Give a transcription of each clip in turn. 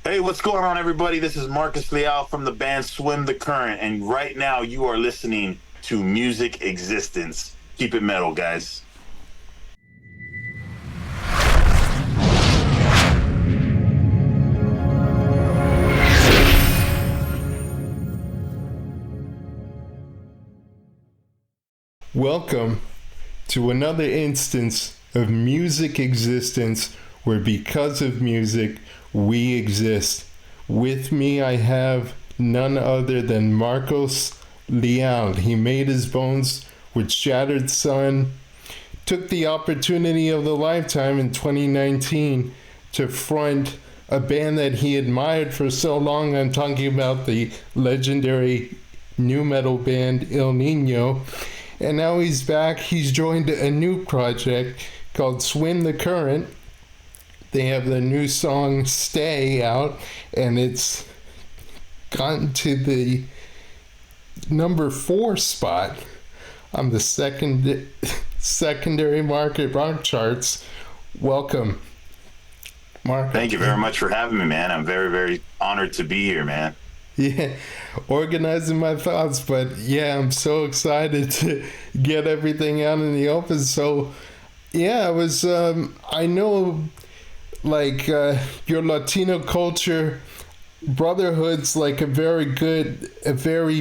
Hey, what's going on, everybody? This is Marcos Leal from the band Swim the Current, and right now you are listening to Music Existence. Keep it metal, guys. Welcome to another instance of Music Existence, where because of music, we exist. With me, I have none other than Marcos Leal. He made his bones with Shattered Sun, took the opportunity of the lifetime in 2019 to front a band that he admired for so long. I'm talking about the legendary nu metal band Ill Niño. And now he's back. He's joined a new project called Swim the Current. They have the new song Stay out, and it's gotten to the number 4 spot on the secondary market rock charts. Welcome, Mark. Thank you very much for having me, man. I'm very, very honored to be here, man. Yeah, organizing my thoughts, but yeah, I'm so excited to get everything out in the open. So, yeah, I know, like, your Latino culture, brotherhood's like a very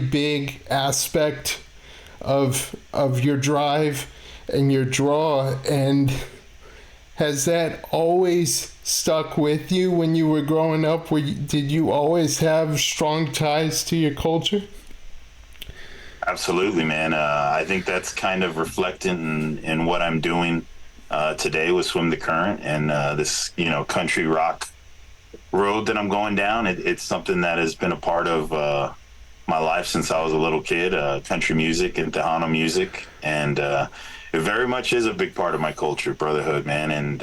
big aspect of your drive and your draw. And has that always stuck with you when you were growing up? Did you always have strong ties to your culture? Absolutely, man. I think that's kind of reflected in what I'm doing today with Swim the Current and this, country rock road that I'm going down. It's something that has been a part of my life since I was a little kid, country music and Tejano music. And it very much is a big part of my culture, brotherhood, man. And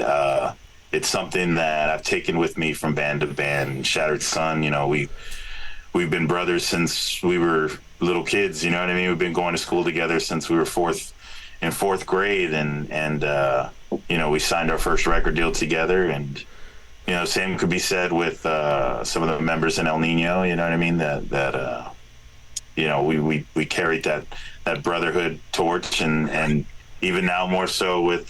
it's something that I've taken with me from band to band. Shattered Sun, we've been brothers since we were little kids. You know what I mean? We've been going to school together since we were in fourth grade, and we signed our first record deal together. And same could be said with some of the members in Ill Niño. You know what I mean? That we carried that brotherhood torch, and even now more so with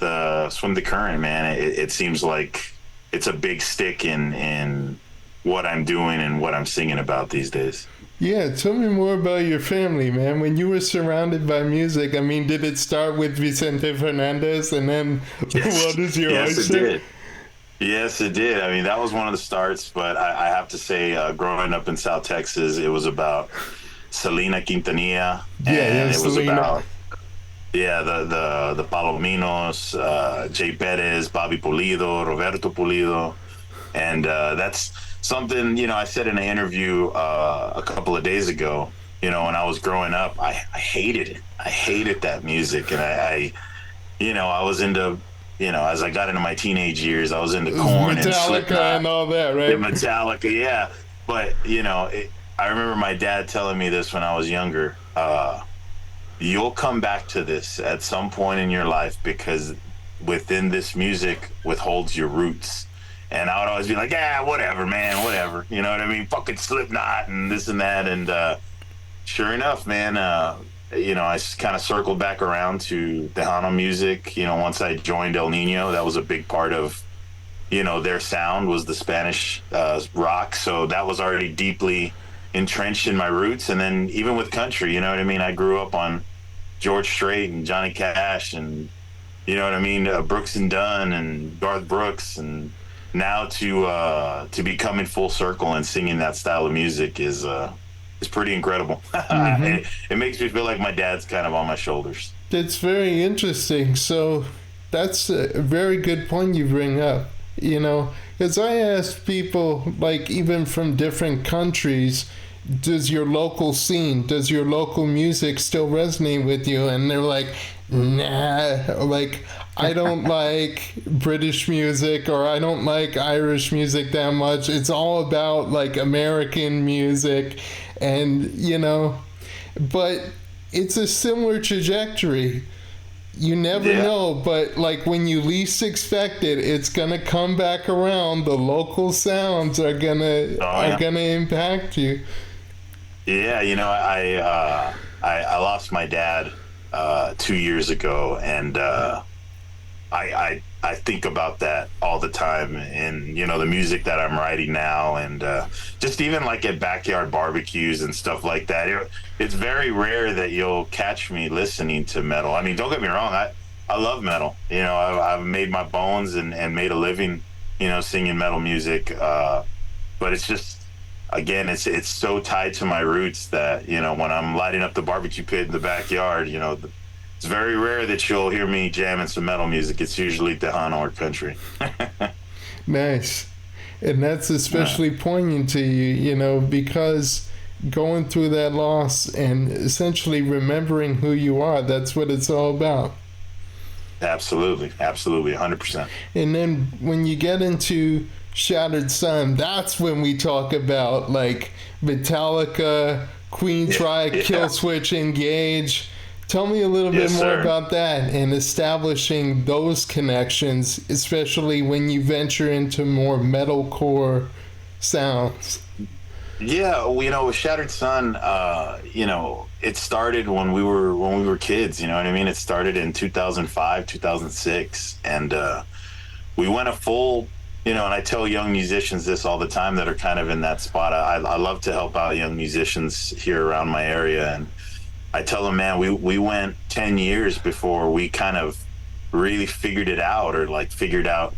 Swim the Current, man. It seems like it's a big stick in what I'm doing and what I'm singing about these days. Yeah, tell me more about your family, man. When you were surrounded by music, I mean, did it start with Vicente Fernandez, and then Yes. what is your Yes, it oyster? did. Yes, it did. I mean, that was one of the starts, but I have to say, growing up in South Texas, it was about Selena Quintanilla, and it was Selena. about the Palominos, Jay Perez, Bobby Pulido, Roberto Pulido, and that's something I said in an interview a couple of days ago. When I was growing up, I hated it. I hated that music, and I was into. As I got into my teenage years, I was into Korn and Metallica Slipknot and all that, right? and Metallica, yeah. But I remember my dad telling me this when I was younger. You'll come back to this at some point in your life, because within this music withholds your roots. And I would always be like, yeah, whatever, man, whatever. You know what I mean? Fucking Slipknot and this and that. And sure enough, man, I kind of circled back around to Tejano music. Once I joined El Nino, that was a big part of, their sound was the Spanish rock. So that was already deeply entrenched in my roots. And then even with country, you know what I mean? I grew up on George Strait and Johnny Cash and, you know what I mean? Brooks and Dunn and Garth Brooks. And now to be coming full circle and singing that style of music is pretty incredible. Mm-hmm. It makes me feel like my dad's kind of on my shoulders. That's very interesting. So that's a very good point you bring up, because I ask people, like, even from different countries, does your local scene, does your local music still resonate with you? And they're like, nah, like, I don't like British music, or I don't like Irish music that much. It's all about, like, American music. And, but it's a similar trajectory. you never Yeah. know, but like when you least expect it, it's gonna come back around. The local sounds are gonna Oh are yeah. gonna impact you. Yeah, I lost my dad 2 years ago, and I think about that all the time, and the music that I'm writing now, and just even like at backyard barbecues and stuff like that. It's very rare that you'll catch me listening to metal. I mean, don't get me wrong, I love metal. I've made my bones and made a living, singing metal music. But it's just, again, it's so tied to my roots that when I'm lighting up the barbecue pit in the backyard, it's very rare that you'll hear me jamming some metal music. It's usually Tejano or country. Nice. And that's Yeah, especially poignant to you, because going through that loss and essentially remembering who you are, that's what it's all about. absolutely, absolutely, 100%. And then when you get into Shattered Sun, that's when we talk about like Metallica, Yeah, Queensryche, yeah, Killswitch Engage. Tell me a little bit yes, more sir. about that and establishing those connections, especially when you venture into more metalcore sounds. Yeah, well, with Shattered Sun, it started when we were kids. You know what I mean? It started in 2005, 2006, and we went a full. And I tell young musicians this all the time that are kind of in that spot. I love to help out young musicians here around my area, and I tell them, man, we went 10 years before we kind of really figured it out, or like figured out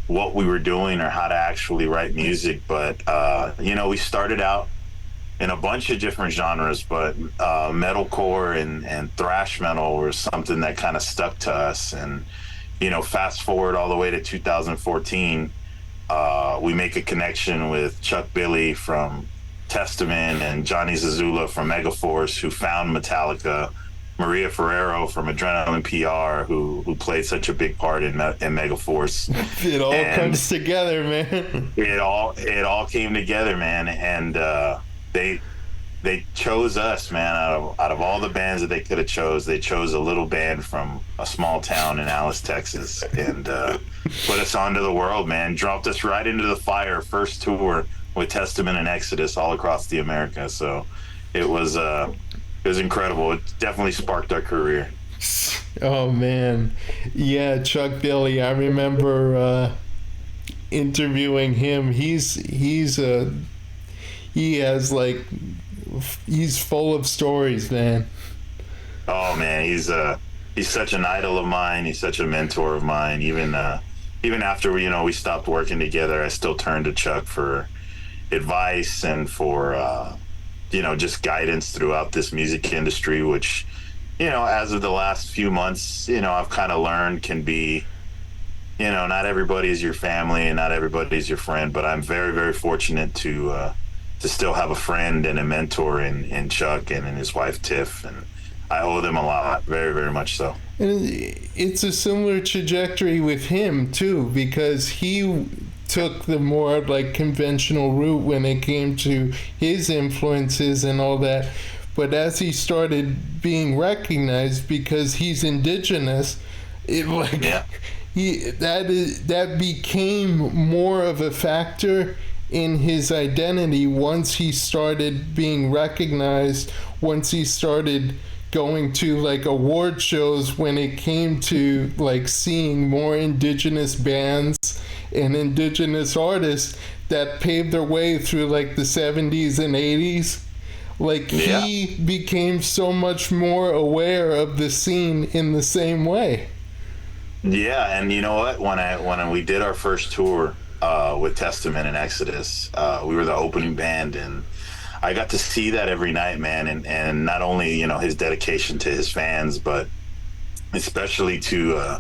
what we were doing or how to actually write music. But we started out in a bunch of different genres, but metalcore and thrash metal was something that kind of stuck to us. And fast forward all the way to 2014, we make a connection with Chuck Billy from Testament and Jonny Z from Megaforce, who found Metallica. Maria Ferrero from Adrenaline PR, who played such a big part in Megaforce, It all and comes together, man. it all came together, man. And they they chose us, man. Out of all the bands that they could have chose, they chose a little band from a small town in Alice, Texas, and put us onto the world, man. Dropped us right into the fire. First tour with Testament and Exodus all across the America. So it was incredible. It definitely sparked our career. Oh man, yeah, Chuck Billy. I remember interviewing him. He has like he's full of stories, man. Oh man, he's such an idol of mine. He's such a mentor of mine. Even after we stopped working together, I still turn to Chuck for advice and for just guidance throughout this music industry, which as of the last few months, I've kind of learned can be, not everybody is your family and not everybody is your friend, but I'm very, very fortunate to still have a friend and a mentor in Chuck and in his wife Tiff, and I owe them a lot, very, very much so. And it's a similar trajectory with him too, because he took the more like conventional route when it came to his influences and all that. But as he started being recognized because he's indigenous, it like Yeah, that became more of a factor in his identity once he started being recognized, once he started going to like award shows, when it came to like seeing more indigenous bands and indigenous artists that paved their way through like the 70s and 80s. Like yeah. he became so much more aware of the scene in the same way. Yeah, and you know what? When we did our first tour with Testament and Exodus, we were the opening band, and I got to see that every night, man. And not only his dedication to his fans, but especially to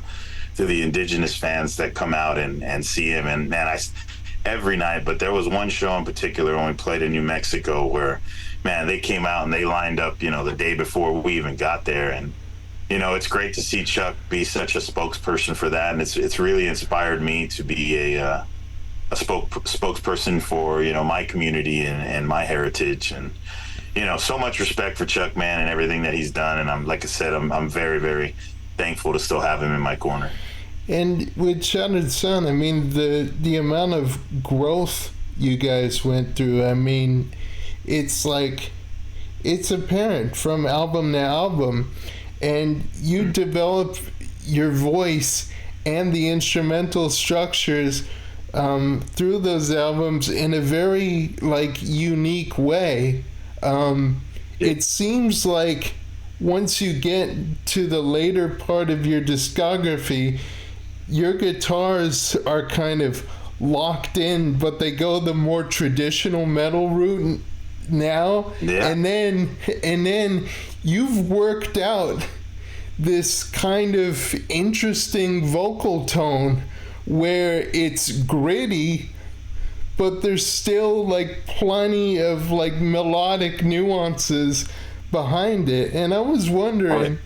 the indigenous fans that come out and see him. And man, every night. But there was one show in particular when we played in New Mexico where, man, they came out and they lined up, the day before we even got there, and it's great to see Chuck be such a spokesperson for that, and it's really inspired me to be a spokesperson for my community and my heritage, and so much respect for Chuck, man, and everything that he's done. And I'm, like I said, I'm very, very thankful to still have him in my corner. And with Shattered Sun, I mean, the amount of growth you guys went through, I mean, it's like, it's apparent from album to album. And you develop your voice and the instrumental structures through those albums in a very, like, unique way. It seems like once you get to the later part of your discography, your guitars are kind of locked in, but they go the more traditional metal route now. Yeah. And then you've worked out this kind of interesting vocal tone where it's gritty, but there's still like plenty of like melodic nuances behind it. And I was wondering,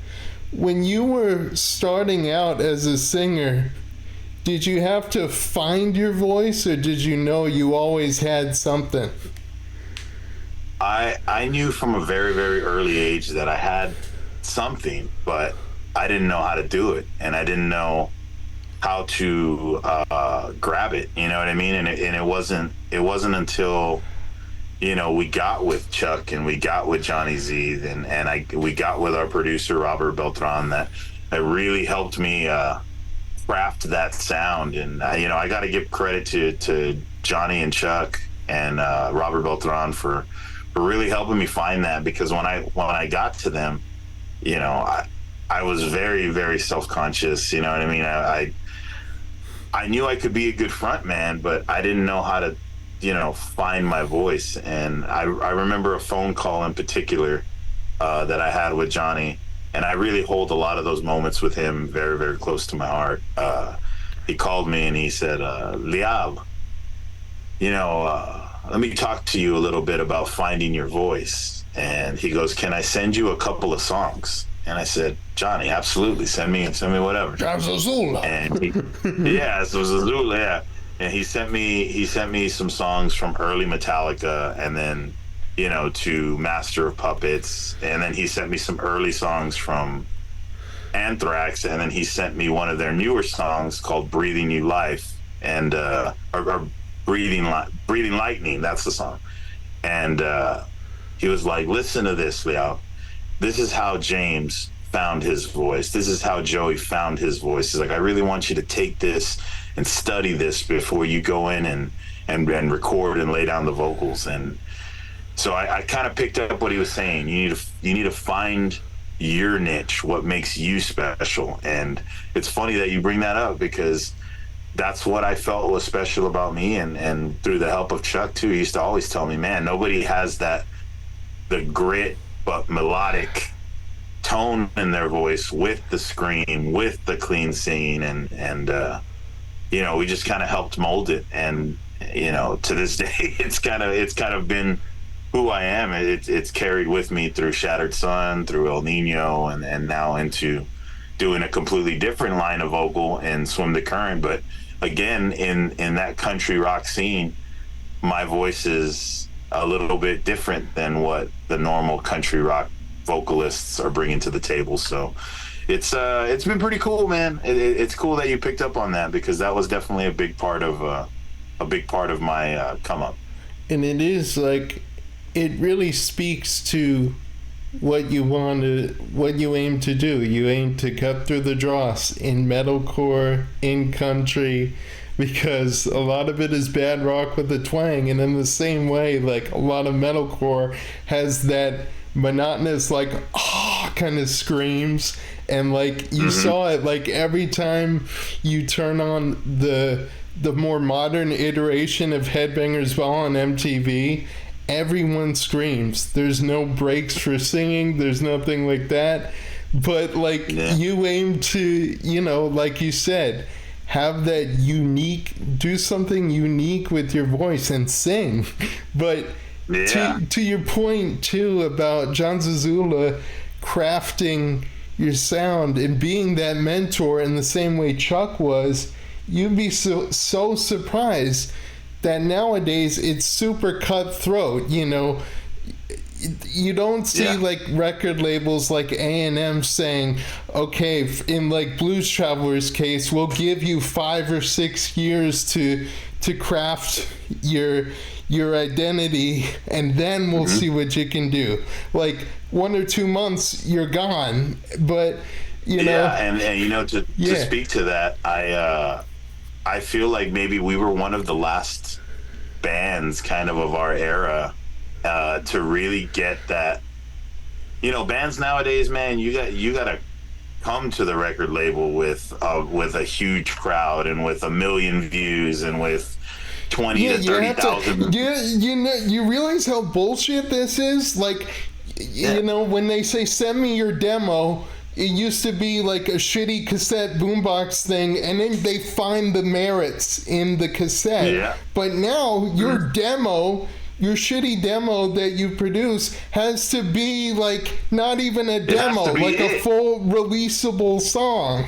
when you were starting out as a singer, did you have to find your voice, or did you know you always had something? I knew from a very, very early age that I had something, but I didn't know how to do it, and I didn't know how to grab it. You know what I mean? And it wasn't until, you know, we got with Chuck and we got with Jonny Z and we got with our producer Robert Beltran that really helped me craft that sound. And you know, I got to give credit to Jonny and Chuck and Robert Beltran for really helping me find that, because when I got to them, you know, I was very, very self-conscious. You know what I mean? I knew I could be a good front man, but I didn't know how to, you know, find my voice. And I remember a phone call in particular that I had with Jonny, and I really hold a lot of those moments with him very, very close to my heart. He called me and he said, Leal, you know, let me talk to you a little bit about finding your voice. And he goes, can I send you a couple of songs? And I said, Jonny, absolutely, send me whatever. And he, yeah, so Zazula, yeah. And he sent me some songs from early Metallica, and then, you know, to Master of Puppets, and then he sent me some early songs from Anthrax, and then he sent me one of their newer songs called Breathing New Life, and or Breathing Lightning, that's the song. And he was like, listen to this, Leal. This is how James found his voice. This is how Joey found his voice. He's like, I really want you to take this and study this before you go in and record and lay down the vocals. And so I kind of picked up what he was saying. You need to find your niche, what makes you special. And it's funny that you bring that up, because that's what I felt was special about me. And through the help of Chuck too, he used to always tell me, man, nobody has the grit but melodic tone in their voice, with the scream, with the clean singing, and you know, we just kind of helped mold it. And you know, to this day, it's kind of been who I am. It's carried with me through Shattered Sun, through Ill Niño, and now into doing a completely different line of vocal and Swim the Current. But again, in that country rock scene, my voice is a little bit different than what the normal country rock vocalists are bringing to the table. So it's been pretty cool, man. It's cool that you picked up on that, because that was definitely a big part of my come up. And it is like, it really speaks to what you aim to do. You aim to cut through the dross in metalcore, in country, because a lot of it is bad rock with a twang. And in the same way, like, a lot of metalcore has that monotonous, like, kind of screams. And like, you saw it, like, every time you turn on the more modern iteration of Headbangers Ball on MTV, everyone screams. There's no breaks for singing, there's nothing like that. But like, you aim to, you know, like you said, have that do something unique with your voice and sing. But to your point too about John Zazula crafting your sound and being that mentor in the same way Chuck was, you'd be so surprised that nowadays it's super cutthroat. You know, you don't see like record labels like A&M saying, okay, in like Blues Traveler's case, we'll give you 5 or 6 years to craft your identity, and then we'll see what you can do. Like 1 or 2 months, you're gone. But you know, and you know, to speak to that, I feel like maybe we were one of the last bands kind of our era to really get that. You know, bands nowadays, man, you got to come to the record label with a huge crowd and with 1 million views and with 20 to 30,000. You realize how bullshit this is? Like, you know, when they say send me your demo, it used to be like a shitty cassette boombox thing, and then they find the merits in the cassette. Yeah. But now your demo, your shitty demo that you produce, has to be like not even a demo, like a full releasable song.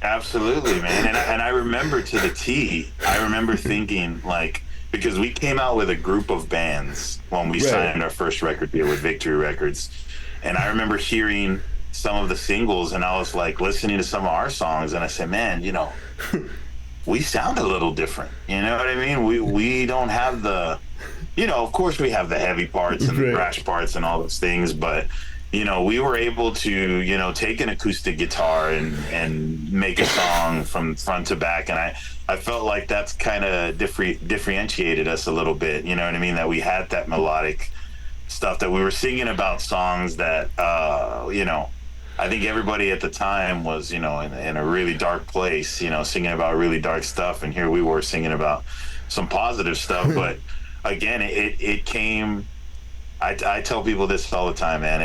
Absolutely, man. And I remember to the T, I remember thinking, like, because we came out with a group of bands when we signed our first record deal with Victory Records. And I remember hearing some of the singles, and I was like listening to some of our songs, and I said, man, you know, we sound a little different. You know what I mean? We don't have the, you know, of course we have the heavy parts and the thrash parts and all those things, but you know, we were able to, you know, take an acoustic guitar and make a song from front to back. And I felt like that's kind of differentiated us a little bit. You know what I mean? That we had that melodic stuff, that we were singing about songs that, you know, I think everybody at the time was, you know, in a really dark place, you know, singing about really dark stuff. And here we were singing about some positive stuff. But again, it came... I tell people this all the time, man.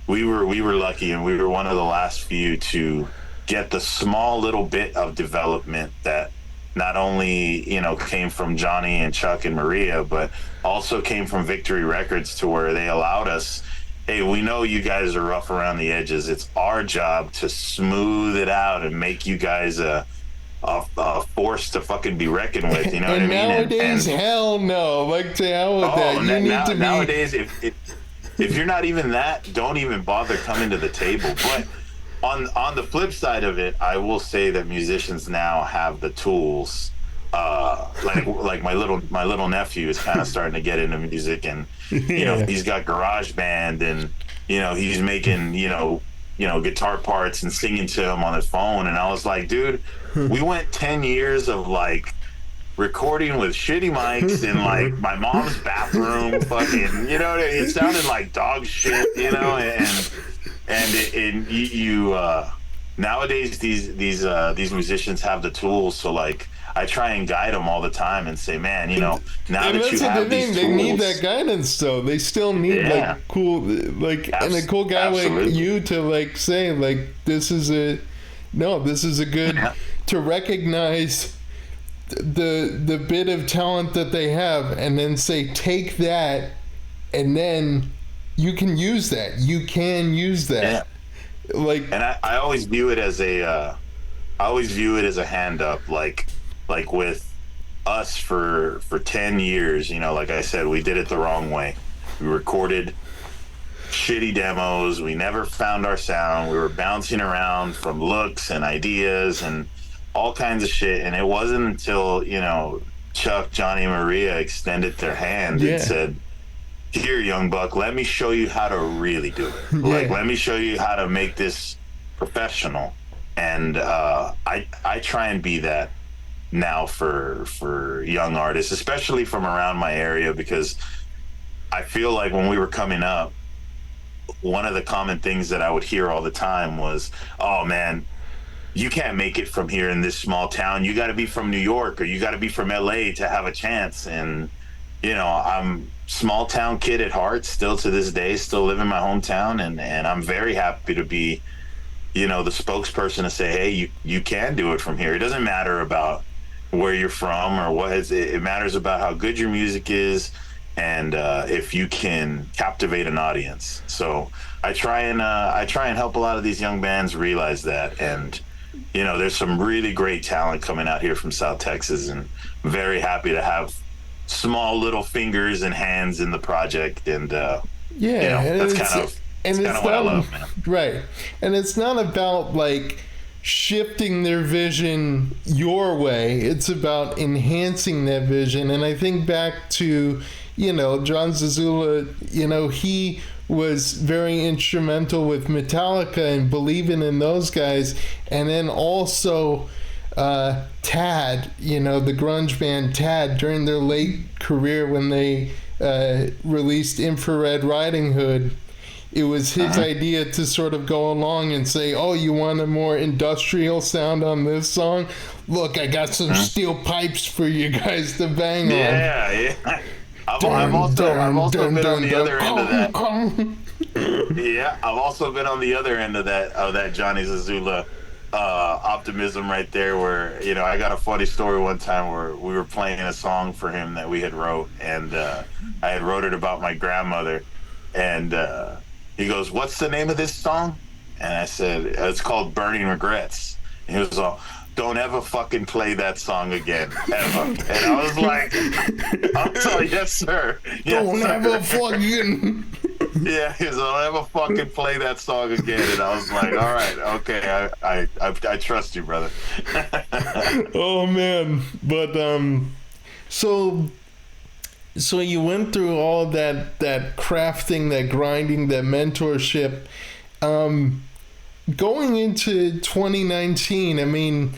We were lucky, and we were one of the last few to get the small little bit of development that not only, you know, came from Johnny and Chuck and Maria, but also came from Victory Records, to where they allowed us, hey, we know you guys are rough around the edges. It's our job to smooth it out and make you guys a force to fucking be reckoned with, you know what I mean? Nowadays, hell no. Like, to hell with that. You need to be... Nowadays, if you're not even that, don't even bother coming to the table. But on the flip side of it, I will say that musicians now have the tools. Like my little nephew is kind of starting to get into music, and you know, he's got GarageBand, and you know, he's making you know guitar parts and singing to him on his phone. And I was like, dude, we went 10 years of like recording with shitty mics in like my mom's bathroom, fucking, you know, it sounded like dog shit, you know, and you nowadays these musicians have the tools, so like I try and guide them all the time and say, man, you know, now that you have these tools, they need that guidance though. They still need like cool, like, and a cool guy like you to like say, like, this is a good to recognize the bit of talent that they have, and then say, take that, and then you can use that. You can use that. Yeah. Like, and I always view it as a hand up, like with us for 10 years, you know, like I said, we did it the wrong way. We recorded shitty demos. We never found our sound. We were bouncing around from looks and ideas and all kinds of shit. And it wasn't until, you know, Chuck, Johnny, and Maria extended their hand and said, here, young buck, let me show you how to really do it. Like, let me show you how to make this professional. And I try and be that now for young artists, especially from around my area, because I feel like when we were coming up, one of the common things that I would hear all the time was, oh man, you can't make it from here in this small town. You got to be from New York, or you got to be from LA to have a chance. And you know, I'm small town kid at heart, still to this day, still live in my hometown, and I'm very happy to be, you know, the spokesperson to say, hey, you can do it from here. It doesn't matter about where you're from or what. It matters about how good your music is, and if you can captivate an audience. So I try and help a lot of these young bands realize that. And you know, there's some really great talent coming out here from South Texas, and very happy to have small little fingers and hands in the project, and Yeah, that's kind of what I not love, man. right, and it's not about like shifting their vision your way. It's about enhancing that vision. And I think back to John Zazula. He was very instrumental with Metallica and believing in those guys, and then also Tad, the grunge band Tad, during their late career when they released Infrared Riding Hood. It was his idea to sort of go along and say, "Oh, you want a more industrial sound on this song? Look, I got some steel pipes for you guys to bang on." Yeah, yeah. I've also been on the other end of that. Yeah, I've also been on the other end of that Jonny Zazula optimism right there. Where I got a funny story one time where we were playing a song for him that we had wrote, and I had wrote it about my grandmother, and he goes, "What's the name of this song?" And I said, "It's called Burning Regrets." And he was all, "Don't ever fucking play that song again, ever." And I was like, "I'm sorry, yes, sir. Yes, Don't sir." ever fucking. Yeah, he goes, "Don't ever fucking play that song again." And I was like, "All right, okay, I trust you, brother." Oh man, but so you went through all of that crafting, that grinding, that mentorship. Going into 2019, I mean,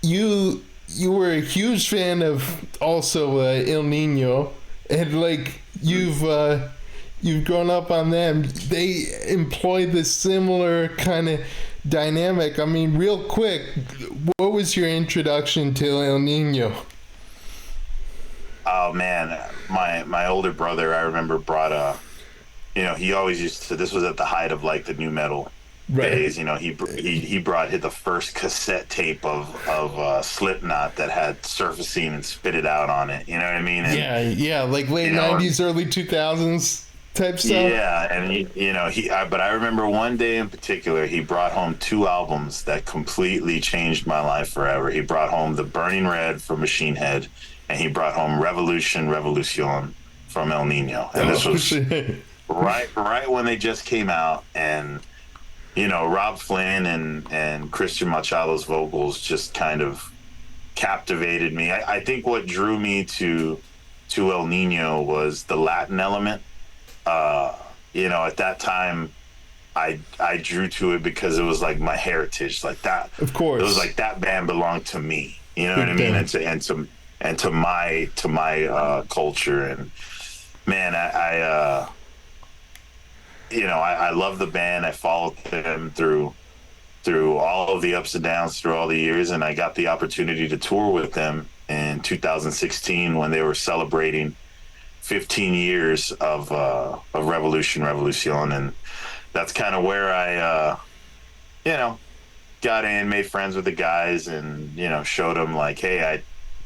you were a huge fan of also Ill Niño, and like you've grown up on them. They employ this similar kind of dynamic. I mean, real quick, what was your introduction to Ill Niño? Oh man, my older brother, I remember, brought he always used to. This was at the height of like the new metal Right. days. He brought the first cassette tape of Slipknot that had Surfacing and Spit It Out on it. You know what I mean? And Yeah, like late '90s, early 2000s type stuff. yeah, and but I remember one day in particular, he brought home two albums that completely changed my life forever. He brought home The Burning Red from Machine Head, and he brought home Revolution from El Nino. And this was Shit. right when they just came out, and Rob Flynn and Christian Machado's vocals just kind of captivated me. I think what drew me to El Nino was the Latin element. At that time, I drew to it because it was like my heritage, like that. Of course. It was like that band belonged to me. You know Big what I mean? band. And to my culture. And man, I love the band. I followed them through all of the ups and downs through all the years, and I got the opportunity to tour with them in 2016 when they were celebrating 15 years of Revolution, and that's kind of where I got in, made friends with the guys, and showed them like, hey, I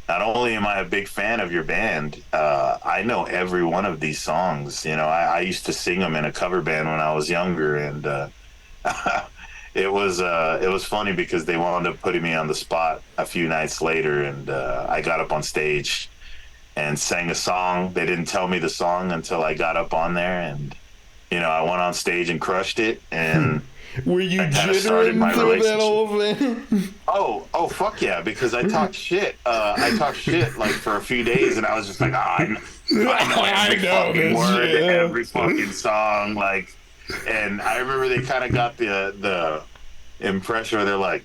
not only am I a big fan of your band, I know every one of these songs. I used to sing them in a cover band when I was younger, and it was funny because they wound up putting me on the spot a few nights later, and I got up on stage and sang a song. They didn't tell me the song until I got up on there, and I went on stage and crushed it, and Were you I kind of started my jittering through that relationship. whole thing? Oh, fuck yeah! Because I talked shit. I talked shit like for a few days, and I was just like, I know every fucking word, shit. every fucking song, like. And I remember they kind of got the impression where they're like,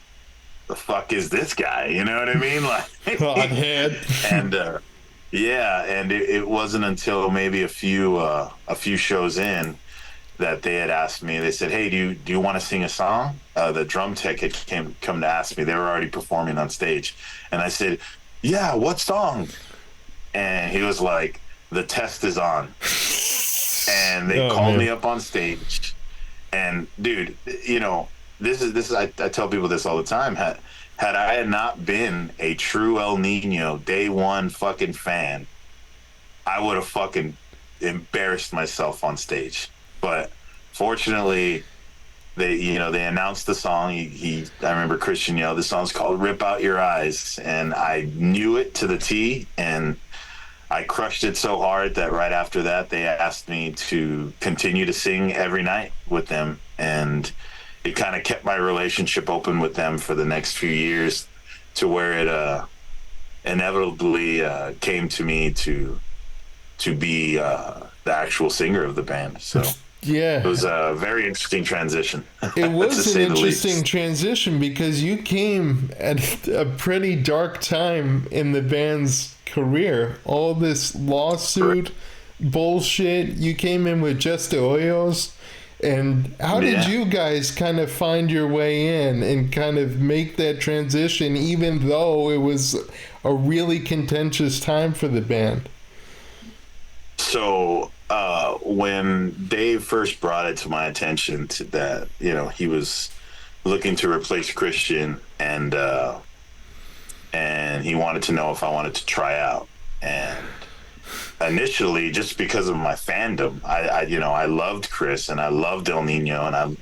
"The fuck is this guy?" You know what I mean? Like, Hothead. and yeah, and it wasn't until maybe a few shows in that they had asked me. They said, "Hey, do you want to sing a song?" The drum tech had come to ask me. They were already performing on stage, and I said, "Yeah, what song?" And he was like, "The Test Is On." And they called me up on stage, and dude, this is I tell people this all the time. Had I not been a true El Nino day one fucking fan, I would have fucking embarrassed myself on stage. But fortunately, they announced the song. I remember Christian yelled, "The song's called Rip Out Your Eyes," and I knew it to the T, and I crushed it so hard that right after that, they asked me to continue to sing every night with them. And it kind of kept my relationship open with them for the next few years to where it inevitably came to me to be the actual singer of the band. So it Yeah. was a very interesting transition, It to was an say the interesting least. transition because you came at a pretty dark time in the band's career. All this lawsuit bullshit. You came in with Just the Oyos. And how did Yeah. you guys kind of find your way in and kind of make that transition, even though it was a really contentious time for the band? So when Dave first brought it to my attention to that, he was looking to replace Christian, and he wanted to know if I wanted to try out. And initially, just because of my fandom, I loved Chris and I loved Ill Niño, and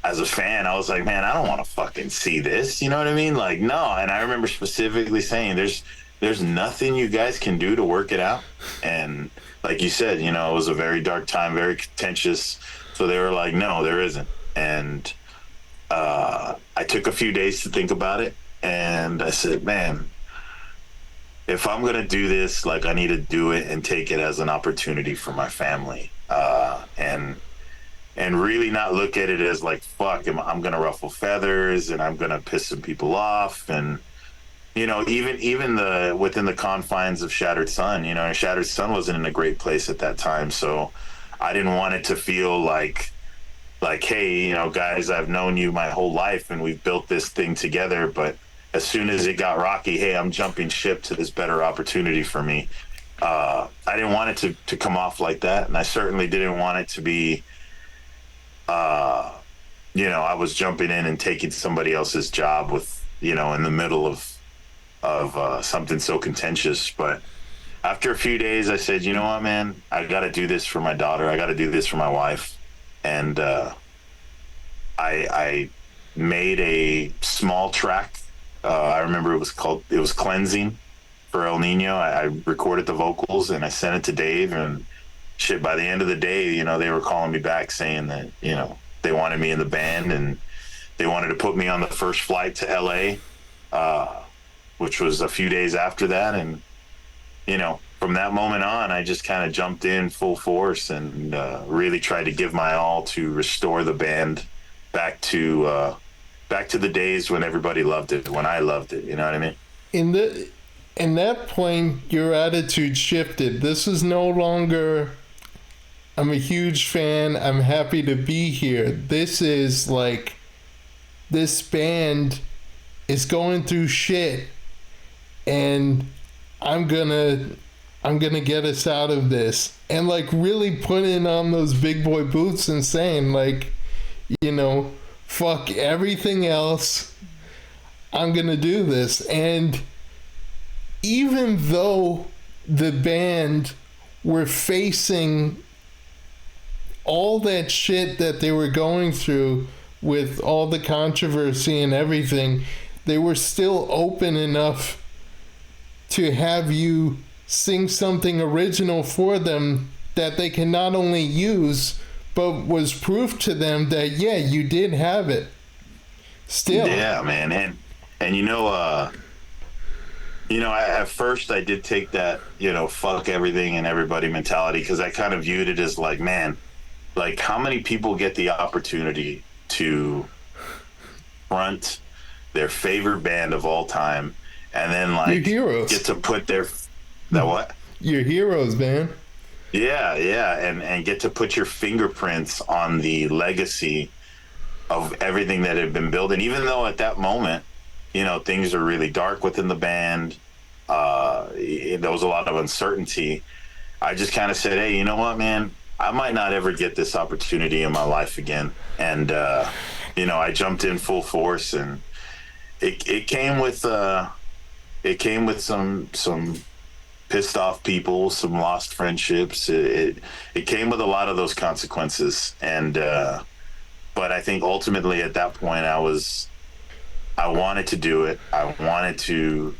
as a fan, I was like, man, I don't want to fucking see this. You know what I mean? Like, no. And I remember specifically saying, there's nothing you guys can do to work it out. And like you said, it was a very dark time, very contentious. So they were like, no, there isn't. And I took a few days to think about it, and I said, man, if I'm gonna do this, like, I need to do it and take it as an opportunity for my family, and really not look at it as like, fuck, I'm gonna ruffle feathers and I'm gonna piss some people off. And even the within the confines of Shattered Sun, Shattered Sun wasn't in a great place at that time, so I didn't want it to feel like, hey, guys, I've known you my whole life and we've built this thing together, but as soon as it got rocky, hey, I'm jumping ship to this better opportunity for me. I didn't want it to come off like that, and I certainly didn't want it to be, I was jumping in and taking somebody else's job with, in the middle of something so contentious. But after a few days, I said, you know what, man, I got to do this for my daughter. I got to do this for my wife. And I made a small track. I remember it was Cleansing for El Nino. I recorded the vocals and I sent it to Dave, and shit, by the end of the day, they were calling me back saying that, they wanted me in the band and they wanted to put me on the first flight to LA, which was a few days after that. And, from that moment on, I just kind of jumped in full force and really tried to give my all to restore the band back to the days when everybody loved it, when I loved it. You know what I mean? In that point, your attitude shifted. This is no longer, I'm a huge fan, I'm happy to be here. This is like, this band is going through shit, and I'm gonna get us out of this. And like really putting on those big boy boots and saying, like, fuck everything else, I'm gonna do this. And even though the band were facing all that shit that they were going through with all the controversy and everything, they were still open enough to have you sing something original for them that they can not only use, but was proof to them that, yeah, you did have it still. Yeah, man. And at first I did take that, fuck everything and everybody mentality, because I kind of viewed it as like, man, like, how many people get the opportunity to front their favorite band of all time, and then like Your heroes. get to put that what? Your heroes, man. Yeah, and get to put your fingerprints on the legacy of everything that had been built. And even though at that moment, things are really dark within the band, there was a lot of uncertainty. I just kind of said, hey, you know what, man? I might not ever get this opportunity in my life again. And, I jumped in full force, and it came with some pissed off people, some lost friendships. It came with a lot of those consequences. And, but I think ultimately at that point I wanted to do it. I wanted to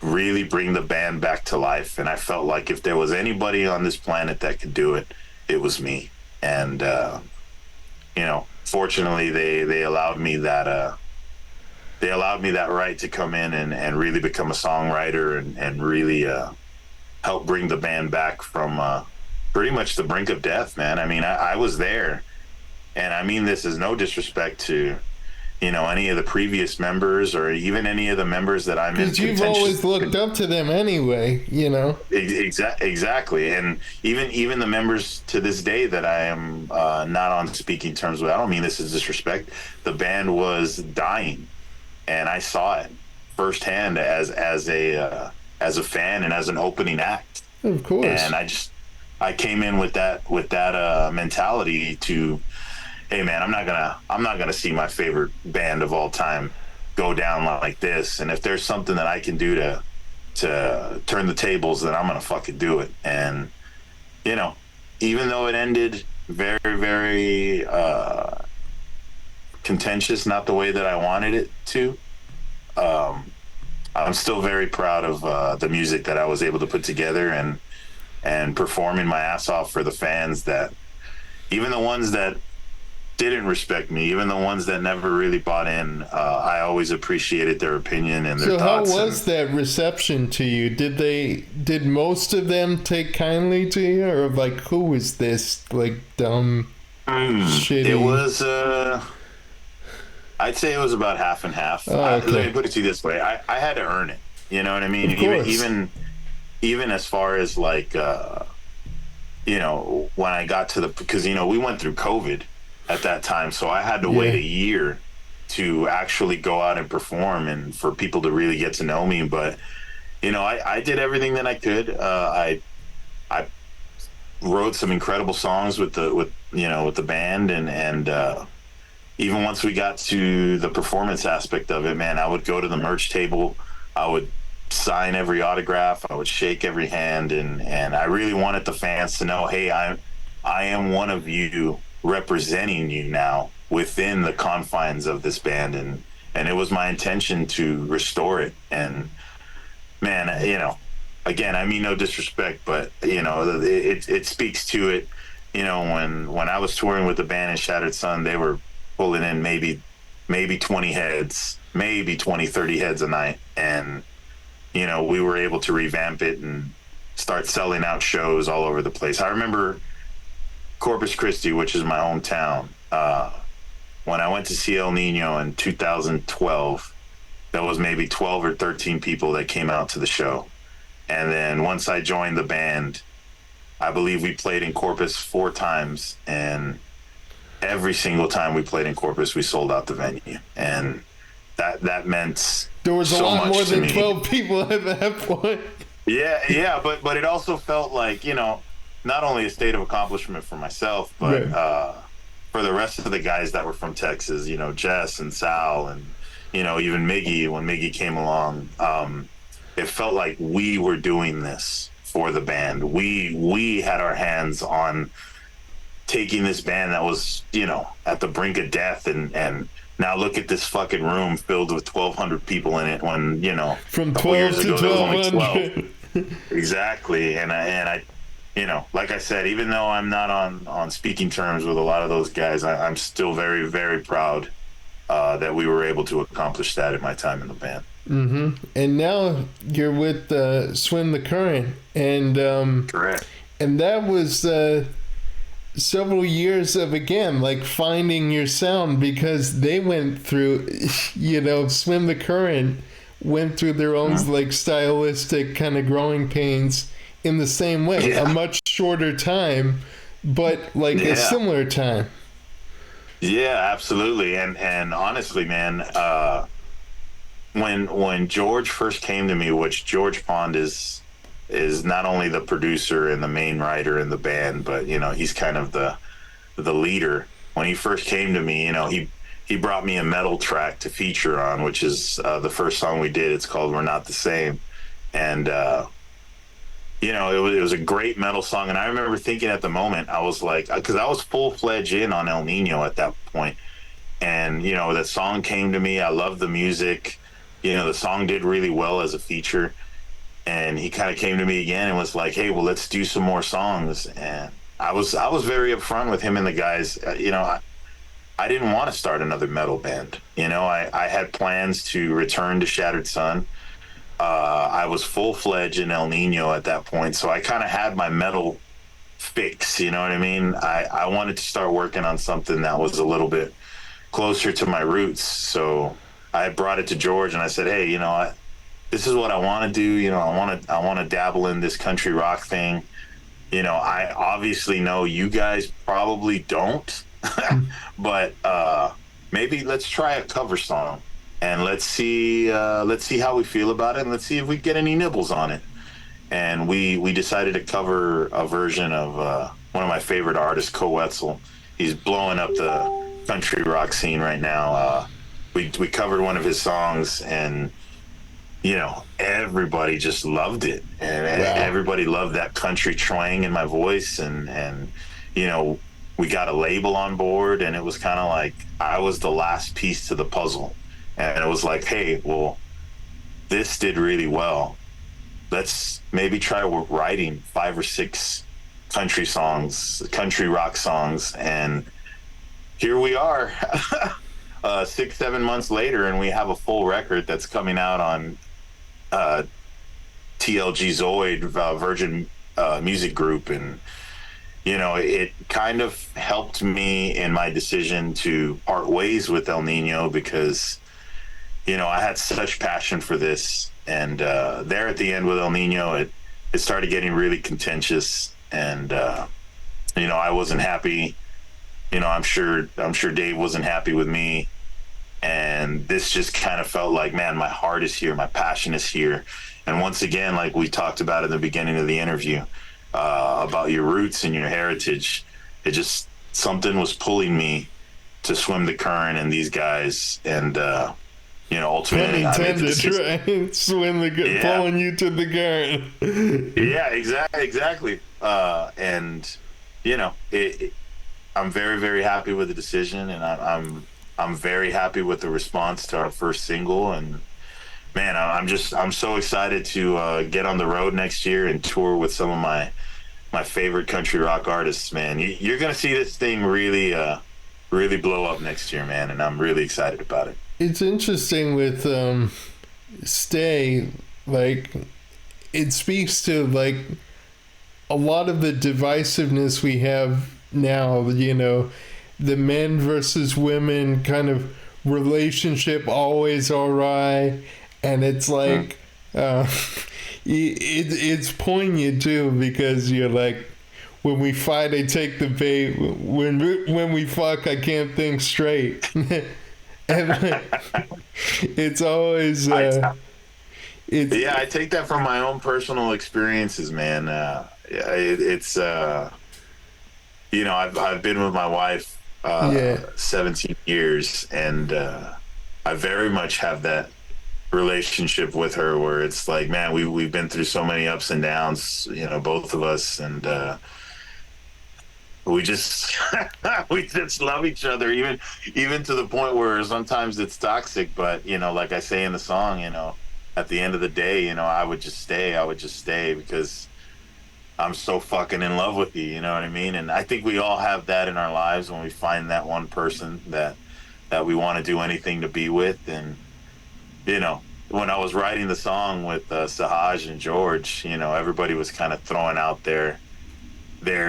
really bring the band back to life. And I felt like if there was anybody on this planet that could do it, it was me. And fortunately, they allowed me that right to come in and really become a songwriter and really help bring the band back from pretty much the brink of death, man. I mean, I was there, and I mean this is no disrespect to any of the previous members or even any of the members that I'm in. Because you've always looked up to them anyway, Exactly, and even the members to this day that I am not on speaking terms with. I don't mean this as disrespect. The band was dying, and I saw it firsthand as a fan and as an opening act. Of course. And I came in with that mentality to, hey man, I'm not gonna see my favorite band of all time go down like this. And if there's something that I can do to turn the tables, then I'm gonna fucking do it. And even though it ended very, very contentious, not the way that I wanted it to, I'm still very proud of the music that I was able to put together and performing my ass off for the fans, that even the ones that didn't respect me, even the ones that never really bought in, I always appreciated their opinion and their thoughts. So how was that reception to you? Did most of them take kindly to you, or like, who is this like dumb shitty? It was I'd say it was about half and half. Okay. Let me put it to you this way: I had to earn it. You know what I mean? Of course. Even as far as like when I got to because we went through COVID at that time, so I had to wait a year to actually go out and perform and for people to really get to know me. But I did everything that I could. I wrote some incredible songs with the band, and even once we got to the performance aspect of it, man, I would go to the merch table, I would sign every autograph, I would shake every hand, and I really wanted the fans to know, hey, I am one of you, representing you now within the confines of this band, and it was my intention to restore it. And man, again, I mean no disrespect, but it speaks to it. When I was touring with the band in Shattered Sun, they were pulling in maybe 20 heads, maybe 20, 30 heads a night. And, we were able to revamp it and start selling out shows all over the place. I remember Corpus Christi, which is my hometown. When I went to see Ill Niño in 2012, there was maybe 12 or 13 people that came out to the show. And then once I joined the band, I believe we played in Corpus 4 times, and every single time we played in Corpus, we sold out the venue, and that meant there was so a lot more than me. 12 people at that point. Yeah, but it also felt like not only a state of accomplishment for myself, but for the rest of the guys that were from Texas, Jess and Sal, and even Miggy. When Miggy came along, it felt like we were doing this for the band. We had our hands on taking this band that was, at the brink of death, and now look at this fucking room filled with 1,200 people in it when, from 12 years to ago, there was only 1,200. 12. Exactly. And I, like I said, even though I'm not on speaking terms with a lot of those guys, I'm still very, very proud that we were able to accomplish that in my time in the band. Mm-hmm. And now you're with Swim the Current, and Correct. And that was several years of, again, like finding your sound, because they went through, Swim the Current went through their own like stylistic kind of growing pains in the same way. A much shorter time, but like a similar time. Yeah, absolutely. And honestly, man, when George first came to me, which George Pond is not only the producer and the main writer in the band, but he's kind of the leader. When he first came to me, he brought me a metal track to feature on, which is the first song we did. It's called "We're Not the Same," and it was a great metal song. And I remember thinking at the moment, I was like, because I was full-fledged in on Ill Niño at that point, and that song came to me. I loved the music. The song did really well as a feature. and he kind of came to me again and was like, "Hey, well, let's do some more songs." And I was very upfront with him and the guys. I didn't want to start another metal band. I had plans to return to Shattered Sun. I was full fledged in Ill Niño at that point, so I kind of had my metal fix. You know what I mean? I wanted to start working on something that was a little bit closer to my roots. So I brought it to George and I said, "Hey, this is what I want to do. I want to dabble in this country rock thing. I obviously know you guys probably don't, but maybe let's try a cover song and let's see how we feel about it, and let's see if we get any nibbles on it." And we decided to cover a version of one of my favorite artists, Coetzel. He's blowing up the country rock scene right now. We covered one of his songs, and everybody just loved it, and everybody loved that country twang in my voice, and we got a label on board, and it was kind of like I was the last piece to the puzzle, and it was like, hey, well, this did really well. Let's maybe try writing 5 or 6 country songs, country rock songs, and here we are, 6-7 months later, and we have a full record that's coming out on TLG Zoid, Virgin Music Group, and it kind of helped me in my decision to part ways with Ill Niño, because I had such passion for this, and there at the end with Ill Niño, it started getting really contentious, and I wasn't happy. I'm sure Dave wasn't happy with me, and this just kind of felt like, man, my heart is here, my passion is here. And once again, like we talked about in the beginning of the interview, about your roots and your heritage, it just, something was pulling me to swim the current and these guys, and ultimately pun intended, right? Swim the pulling you to the current. Yeah, exactly. And I'm very, very happy with the decision, and I'm very happy with the response to our first single. And man, I'm so excited to get on the road next year and tour with some of my favorite country rock artists. Man, you're gonna see this thing really really blow up next year, man, and I'm really excited about it. It's interesting with Stay, like, it speaks to like a lot of the divisiveness we have now, the men versus women kind of relationship, always awry, and it's like it's poignant too, because you're like, when we fight I take the bait, when we fuck I can't think straight. And it's always I take that from my own personal experiences, man. It's I've been with my wife 17 years, and I very much have that relationship with her where it's like, man, we've been through so many ups and downs, both of us, and we just we just love each other, even to the point where sometimes it's toxic, but like I say in the song, at the end of the day, I would just stay because I'm so fucking in love with you, you know what I mean? And I think we all have that in our lives when we find that one person that we want to do anything to be with. And when I was writing the song with Sahaj and George, everybody was kind of throwing out their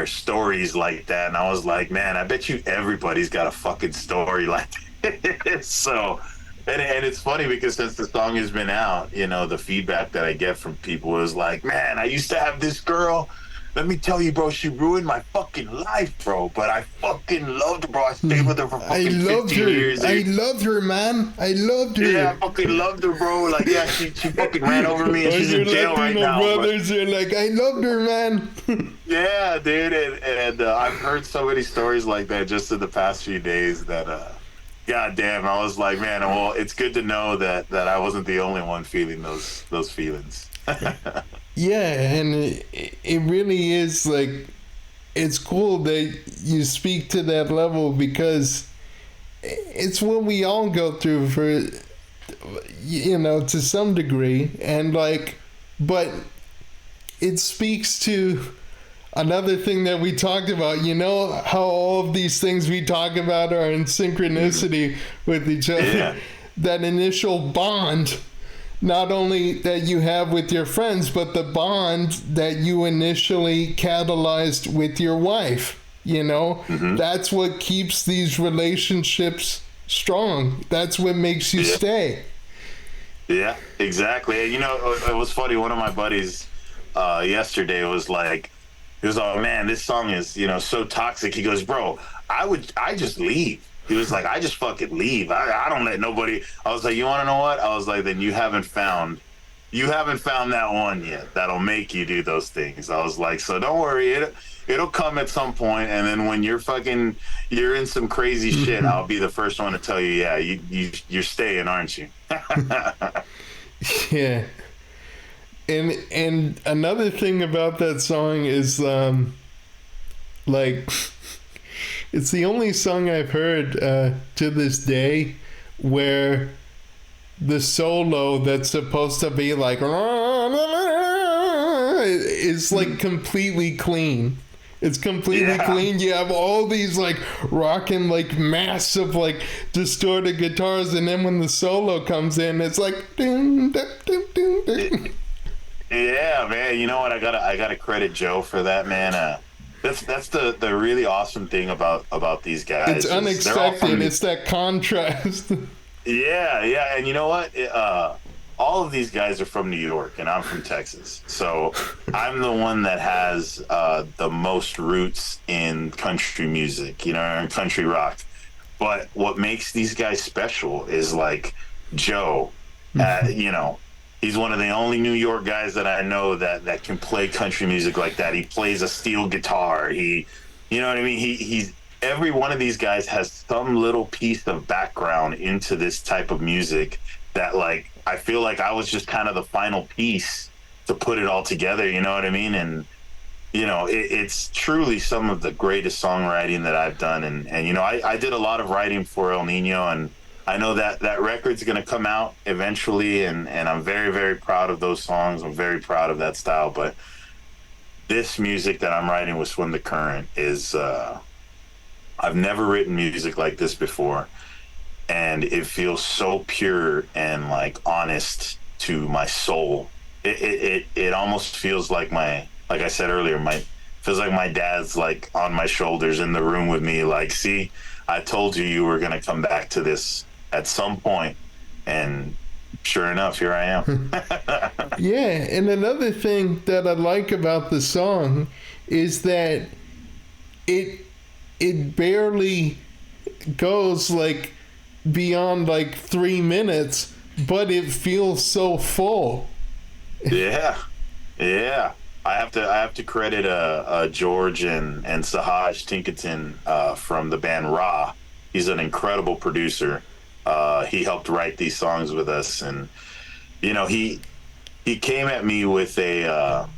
stories like that, and I was like, man, I bet you everybody's got a fucking story like this. So, and it's funny because since the song has been out, the feedback that I get from people is like, man, I used to have this girl. Let me tell you, bro, she ruined my fucking life, bro. But I fucking loved her, bro. I stayed with her for fucking 15 years. I loved her, man. I loved her. Yeah, I fucking loved her, bro. Like, yeah, she fucking ran over me, and she's in jail right now. Brothers are like, I loved her, man. Yeah, dude, and I've heard so many stories like that just in the past few days that, god damn, I was like, man, well, it's good to know that I wasn't the only one feeling those feelings. Yeah, and it really is like, it's cool that you speak to that level, because it's what we all go through to some degree. And like, but it speaks to another thing that we talked about. You know how all of these things we talk about are in synchronicity with each other. Yeah. That initial bond, not only that you have with your friends, but the bond that you initially catalyzed with your wife. You know, that's what keeps these relationships strong. That's what makes you stay. Yeah, exactly. You know, it was funny. One of my buddies yesterday was like, he was like, man, this song is, so toxic. He goes, bro, I just leave. He was like, I just fucking leave. I don't let nobody. I was like, you want to know what? I was like, then you haven't found that one yet that'll make you do those things. I was like, so don't worry, it'll come at some point, and then when you're in some crazy shit, I'll be the first one to tell you, yeah, you're staying, aren't you? Yeah. And another thing about that song is like it's the only song I've heard to this day where the solo that's supposed to be like is like completely clean. It's completely clean. You have all these like rocking like massive like distorted guitars, and then when the solo comes in, it's like ding, ding, ding, ding, ding. Yeah, man. You know what? I gotta credit Joe for that, man. That's the really awesome thing about these guys. It's unexpected. It's that contrast. Yeah, and you know what? All of these guys are from New York, and I'm from Texas. So I'm the one that has the most roots in country music, and country rock. But what makes these guys special is like Joe, he's one of the only New York guys that I know that can play country music like that. He plays a steel guitar. You know what I mean? He's every one of these guys has some little piece of background into this type of music that, like, I feel like I was just kind of the final piece to put it all together. You know what I mean? And it's truly some of the greatest songwriting that I've done. And I did a lot of writing for Ill Niño, and I know that record's going to come out eventually, and I'm very, very proud of those songs. I'm very proud of that style. But this music that I'm writing with Swim the Current is, I've never written music like this before. And it feels so pure and like honest to my soul. It almost feels like like I said earlier, feels like my dad's like on my shoulders in the room with me. Like, see, I told you were going to come back to this at some point, and sure enough, here I am. Yeah, and another thing that I like about the song is that it barely goes like beyond like 3 minutes, but it feels so full. Yeah. I have to credit George and Sahaj Tinkerton from the band Ra. He's an incredible producer. He helped write these songs with us, and he came at me with a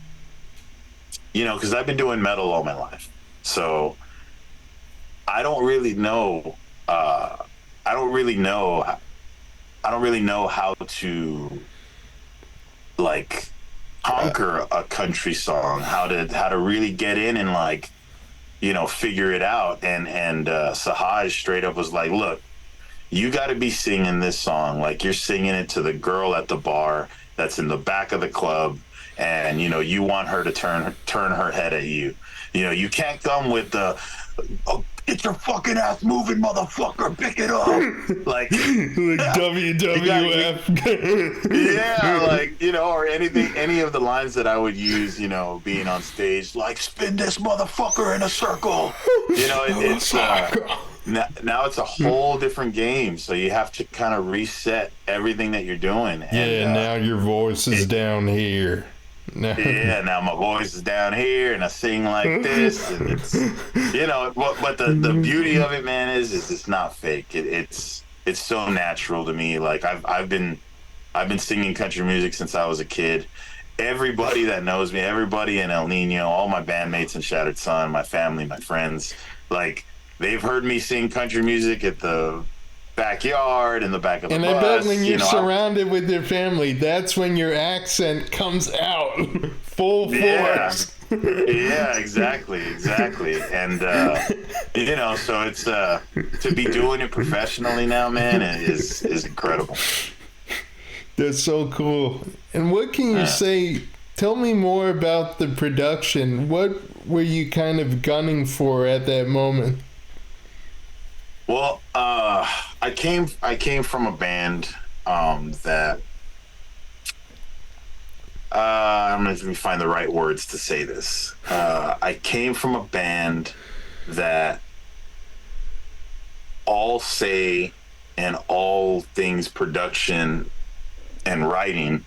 because I've been doing metal all my life, so I don't really know how to like conquer a country song, how to really get in and like figure it out. And Sahaj straight up was like, look, you got to be singing this song like you're singing it to the girl at the bar that's in the back of the club, and you want her to turn her head at you. You can't come with the get your fucking ass moving, motherfucker, pick it up. Like WWF. Yeah, like, or any of the lines that I would use, being on stage, like, spin this motherfucker in a circle. It's now it's a whole different game, so you have to kind of reset everything that you're doing. And now your voice is down here. Yeah, now my voice is down here, and I sing like this, and it's but the beauty of it, man, is it's not fake. It's so natural to me. Like I've been singing country music since I was a kid. Everybody that knows me, everybody in Ill Niño, all my bandmates in Shattered Sun, my family, my friends, like they've heard me sing country music at the backyard, in the back of the And I bet bus. when you're You know, surrounded with your family, that's when your accent comes out full yeah, force. yeah, exactly. And you know, so it's to be doing it professionally now, man, is incredible. That's so cool. And what can you Uh, say? Tell me more about the production. What were you kind of gunning for at that moment? well, I came from a band that let me find the right words to say this. I came from a band that all say and all things production and writing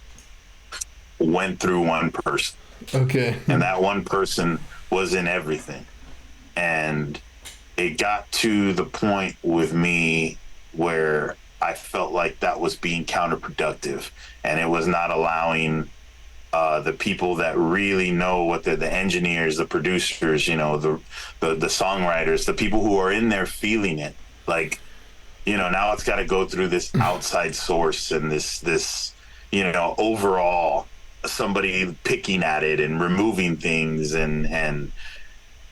went through one person, Okay. and that one person was in everything. And it got to the point with me where I felt like that was being counterproductive, and it was not allowing the people that really know what the engineers, the producers, you know, the songwriters, the people who are in there feeling it. Like, you know, now it's got to go through this outside source and this you know, overall somebody picking at it and removing things. And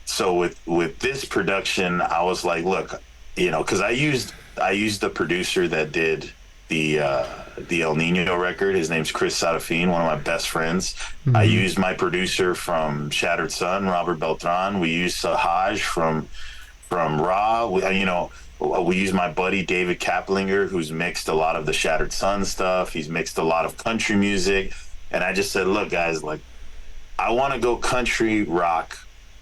so with this production, I was like, look, you know, because I used the producer that did the El Nino record. His name's Chris Sarafin, one of my best friends. I Mm-hmm. used my producer from Shattered Sun, Robert Beltran. We used Sahaj from Raw. You know, we use my buddy David Kaplinger, who's mixed a lot of the Shattered Sun stuff. He's mixed a lot of country music, and I just said, look, guys, like, I want to go country rock,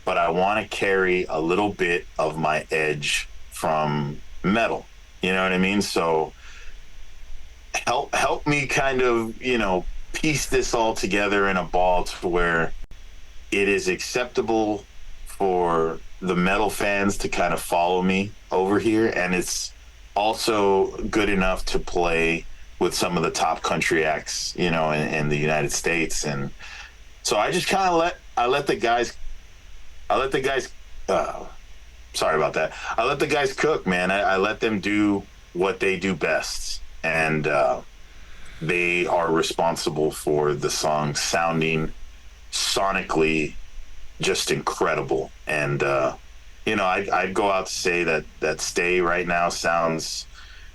but I want to carry a little bit of my edge from metal. You know what I mean? So help me kind of, you know, piece this all together in a ball to where it is acceptable for the metal fans to kind of follow me over here, and it's also good enough to play with some of the top country acts, you know, in the United States. And so I just kind of let the guys uh, sorry about that. I let the guys cook, man. I let them do what they do best, and they are responsible for the song sounding sonically just incredible. And you know, I'd go out to say that Stay right now sounds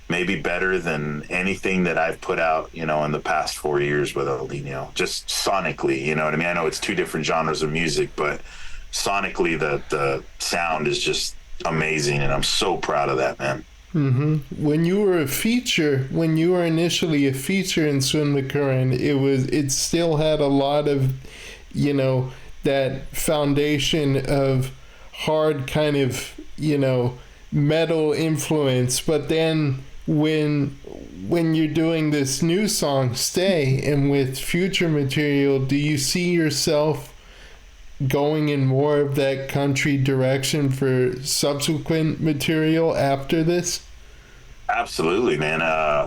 maybe better than anything that I've put out, you know, in the past 4 years with Ill Niño. Just sonically, you know what I mean? I know it's two different genres of music, but sonically the sound is just amazing, and I'm so proud of that, man. Mm-hmm. When you were initially a feature in Swim the Current, it still had a lot of, you know, that foundation of hard kind of, you know, metal influence. But then when you're doing this new song, Stay, and with future material, do you see yourself going in more of that country direction for subsequent material after this? Absolutely, man.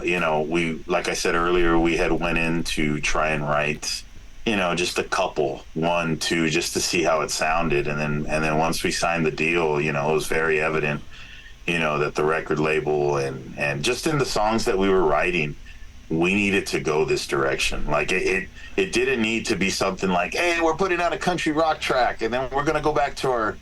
You know, we, like I said earlier, we had went in to try and write, you know, just a couple, one, two, just to see how it sounded. And then once we signed the deal, you know, it was very evident, you know, that the record label and just in the songs that we were writing, we needed to go this direction. Like it didn't need to be something like, hey, we're putting out a country rock track and then we're gonna go back to our.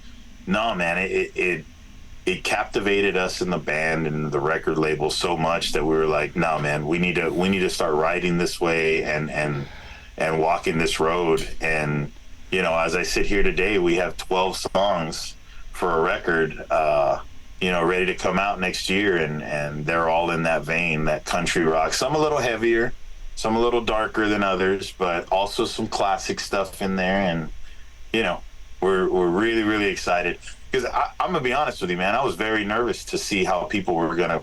No, man, it captivated us in the band and the record label so much that we were like, no, man, we need to start writing this way and walking this road. And you know, as I sit here today, we have 12 songs for a record, you know, ready to come out next year, and they're all in that vein, that country rock. Some a little heavier, some a little darker than others, but also some classic stuff in there. And you know, we're really really excited because I'm gonna be honest with you, man. I was very nervous to see how people were gonna,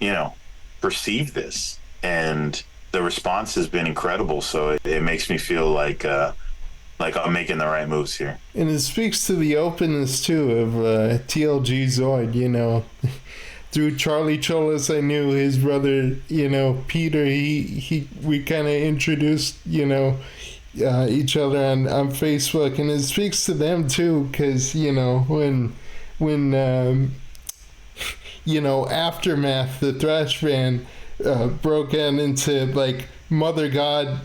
you know, perceive this, and the response has been incredible. So it makes me feel like I'm making the right moves here. And it speaks to the openness too of TLG Zoid, you know. Through Charlie Cholas, I knew his brother, you know, Peter. We kind of introduced, you know, each other on Facebook, and it speaks to them too, because you know when Aftermath, the thrash band, broke out into like Mother God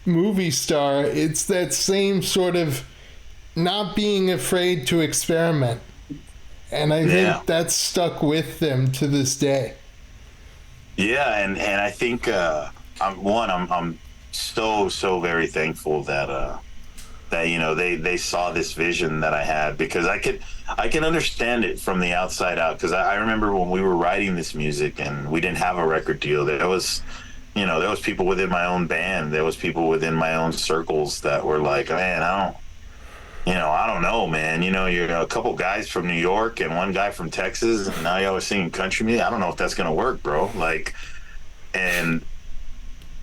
movie star. It's that same sort of not being afraid to experiment. And I Yeah. think that's stuck with them to this day. Yeah, and I think I'm so very thankful that they saw this vision that I had, because I can understand it from the outside out, because I remember when we were writing this music and we didn't have a record deal. There was people within my own band, there was people within my own circles that were like, man, I don't know, man. You're a couple guys from New York and one guy from Texas, and now y'all are singing country music. I don't know if that's gonna work, bro. Like, and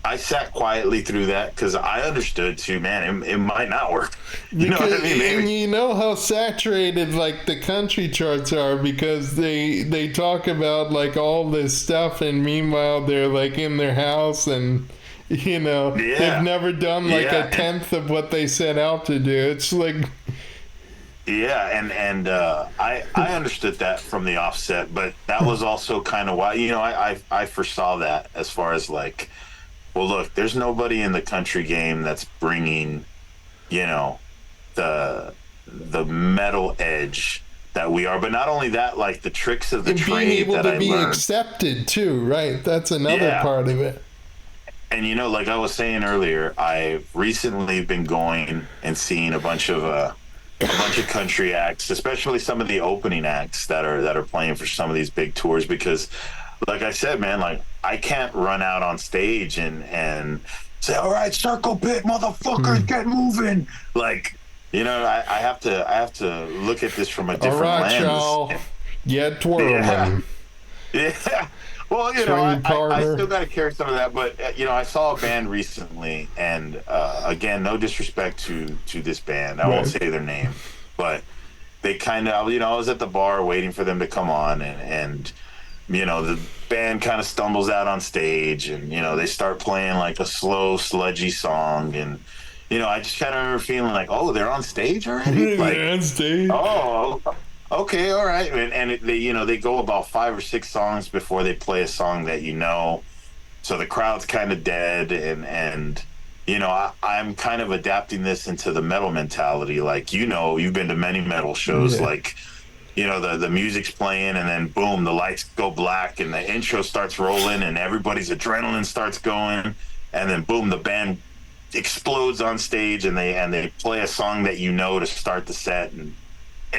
I sat quietly through that because I understood too, man, it might not work. You know what I Because mean? and Maybe. you know how saturated like the country charts are, because they talk about like all this stuff, and meanwhile they're like in their house, and they've Yeah. never done like a Yeah. And tenth of what they set out to do. It's like yeah, and I understood that from the offset, but that was also kind of why, I foresaw that, as far as like, well, look, there's nobody in the country game that's bringing, you know, the metal edge that we are. But not only that, like the tricks of the and being trade able that to I be learned. accepted too, right? That's another Yeah. part of it. And like I was saying earlier, I've recently been going and seeing a bunch of country acts, especially some of the opening acts that are playing for some of these big tours, because like I said, man, like I can't run out on stage and say, all right, circle pit, motherfuckers, Hmm. get moving. Like, I have to look at this from a All different right, lens. y'all, get Yeah. twirling, Yeah. Well, swing I still partner. got to carry some of that, but I saw a band recently, and again, no disrespect to this band, I won't Right. say their name, but they kind of, I was at the bar waiting for them to come on, and the band kind of stumbles out on stage, and they start playing like a slow, sludgy song, and I just kind of remember feeling like, oh, they're on stage already, like, On stage. oh, okay, all right. And they go about 5 or 6 songs before they play a song that so the crowd's kind of dead, and I'm kind of adapting this into the metal mentality. Like, you've been to many metal shows, Yeah. like, the music's playing, and then boom, the lights go black and the intro starts rolling and everybody's adrenaline starts going, and then boom, the band explodes on stage, and they play a song that to start the set, and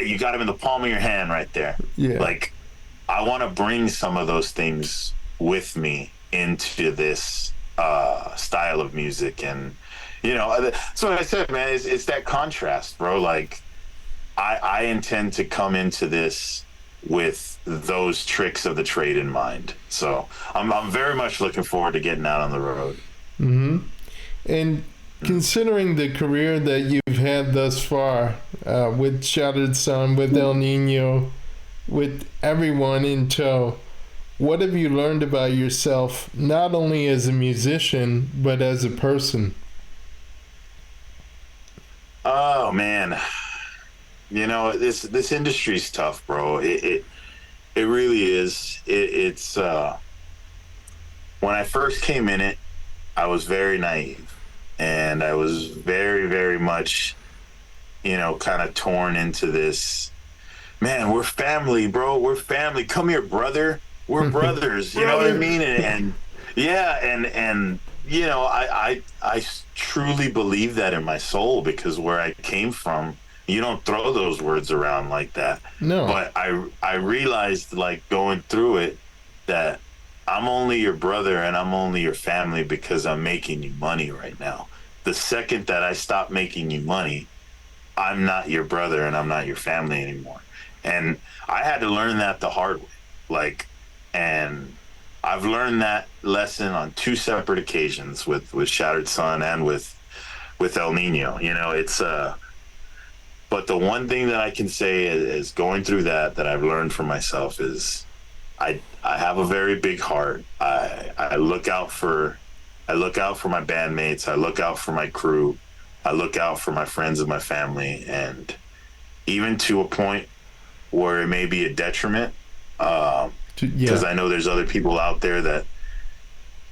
you got them in the palm of your hand right there. Yeah. Like, I want to bring some of those things with me into this style of music, and that's what I said, man. It's that contrast, bro. Like, I intend to come into this with those tricks of the trade in mind. So I'm very much looking forward to getting out on the road. Hmm. And considering the career that you've had thus far, with Shattered Sun, with El Nino, with everyone in tow, what have you learned about yourself, not only as a musician, but as a person? Oh man, this industry's tough, bro. It really is. It's when I first came in it, I was very naive, and I was very, very much, kind of torn into this. Man, we're family, bro. We're family. Come here, brother. We're brothers. You know what I Brother! mean? And yeah, and I truly believe that in my soul, because where I came from, you don't throw those words around like that. No. But I realized, like, going through it, that I'm only your brother and I'm only your family because I'm making you money right now. The second that I stop making you money, I'm not your brother and I'm not your family anymore. And I had to learn that the hard way. Like, and I've learned that lesson on two separate occasions, with Shattered Sun and with El Nino. It's but the one thing that I can say is going through that I've learned for myself is I have a very big heart. I look out for my bandmates. I look out for my crew. I look out for my friends and my family, and even to a point where it may be a detriment. because Yeah. I know there's other people out there that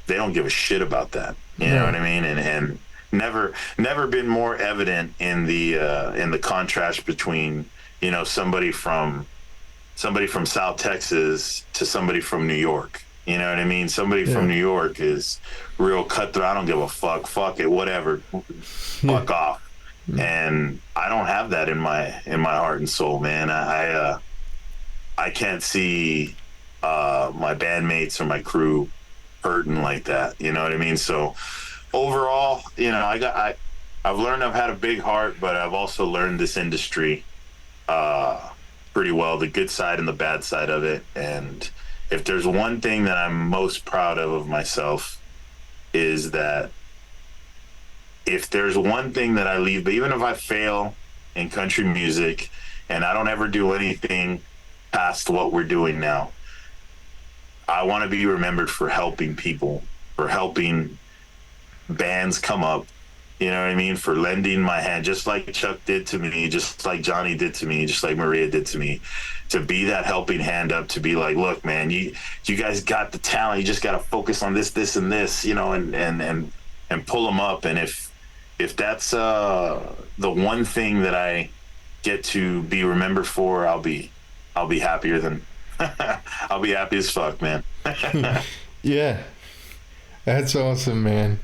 they don't give a shit about that. You know what No. I mean? And never been more evident in the contrast between, you know, somebody from South Texas to somebody from New York. You know what I mean? Somebody from Yeah. New York is real cutthroat. I don't give a fuck. Fuck it. Whatever. Yeah. Fuck off. And I don't have that in my heart and soul, man. I can't see my bandmates or my crew hurting like that. You know what I mean? So overall, you know, I've learned I've had a big heart, but I've also learned this industry uh, pretty well, the good side and the bad side of it. And if there's one thing that I'm most proud of myself is that if there's one thing that I leave, but even if I fail in country music and I don't ever do anything past what we're doing now, I want to be remembered for helping people, for helping bands come up. You know what I mean? For lending my hand, just like Chuck did to me, just like Jonny did to me, just like Maria did to me, to be that helping hand up, to be like, look, man, you guys got the talent. You just got to focus on this, and this, you know, and pull them up. And if that's the one thing that I get to be remembered for, I'll be happier than I'll be happy as fuck, man. Yeah. That's awesome, man.